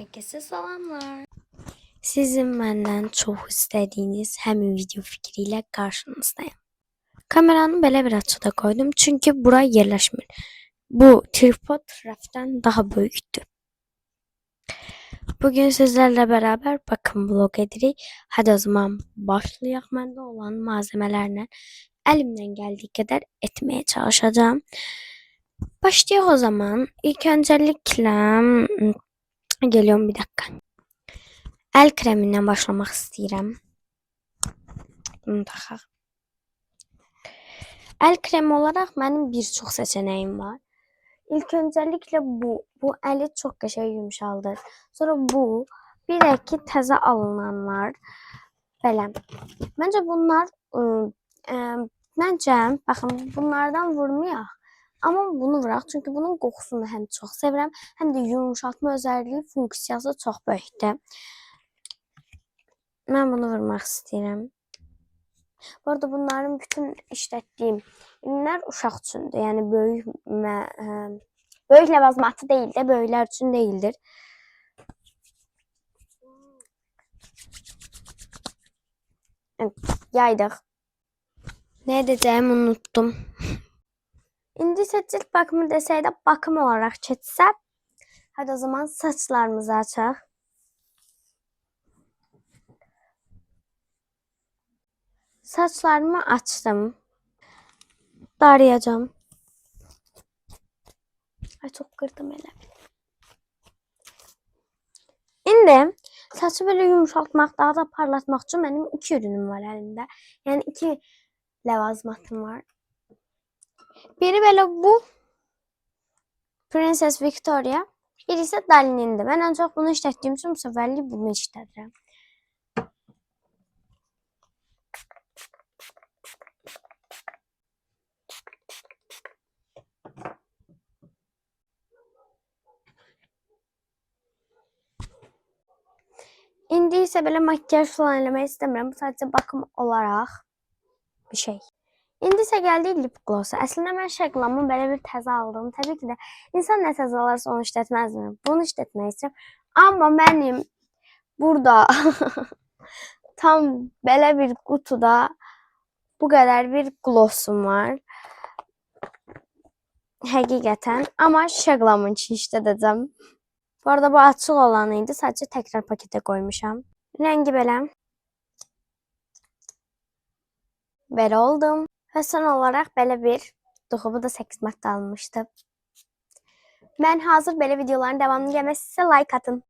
Herkese selamlar. Sizin benden çok istediğiniz həmin video fikriyle karşınızdayım. Kameranı belə bir açıda koydum çünkü buraya yerleşmir. Bu tripod raftan daha büyüktü. Bugün sizlerle beraber bakım vlog edirik. Hadi o zaman başlayaq. Məndə olan malzemelerle elimden geldiği kadar etmeye çalışacağım. Başlayaq o zaman. İlk öncelikle geliyorum bir dakika. El kreminden başlamak istəyirəm. Bunu taxaq. El kremi olarak benim birçok seçeneğim var. İlk öncelikle bu. Bu eli çok qəşəng yumuşaldır. Sonra bu. Bir də ki təzə alınanlar. Belə. Bence bunlar məncə baxın bunlardan vurmayaq. Amma bunu vuraq çünkü bunun qoxusunu həm çox sevirəm, həm də yumuşatma özelliği funksiyası çox böyükdür. Mən bunu vurmaq istəyirəm. Bu arada bunların bütün işlətdiyim ürünlər uşaq üçündür. Yəni böyük ləvazimatı deyil də, böyüklər üçün deyildir. Evet, yaydıq. Ne edəcəyimi unuttum. İndi isə cilt bakımı desəydə bakım olarak keçsə, hadi o zaman saçlarımızı açaq. Saçlarımı açtım. Darayacağım. Ay çok kırdım elə. İndi saçı böyle yumuşaltmaq, daha da parlatmaq üçün benim 2 ürünüm var elimdə. Yani 2 ləvazimatım var. Biri böyle bu Princess Victoria, biri ise Daline'indi. Ben en çok bunu işlətdiyim üçün bu seferlik bunu işlədirəm. İndi ise böyle makyaj falan eləmək istəmirəm. Bu sadəcə bakım olaraq bir şey. İndi ise geldik lip gloss'a. Əslində mən Şəqlamın belə bir təzə aldığım. Təbii ki də insan nə təzə alırsa onu işlətməzmi? Bunu işlətmək istəyirəm. Amma mənim burada tam belə bir qutuda bu kadar bir glossum var. Həqiqətən. Amma Şəqlamın için işlədəcəm. Bu arada bu açıq olanıydı. Sadəcə təkrar pakete koymuşam. Rengi belə. Belə oldum. Və son olarak belə bir bu da 8 maddə almışdı. Mən hazır belə videoların devamını gəlməsi sizə like atın.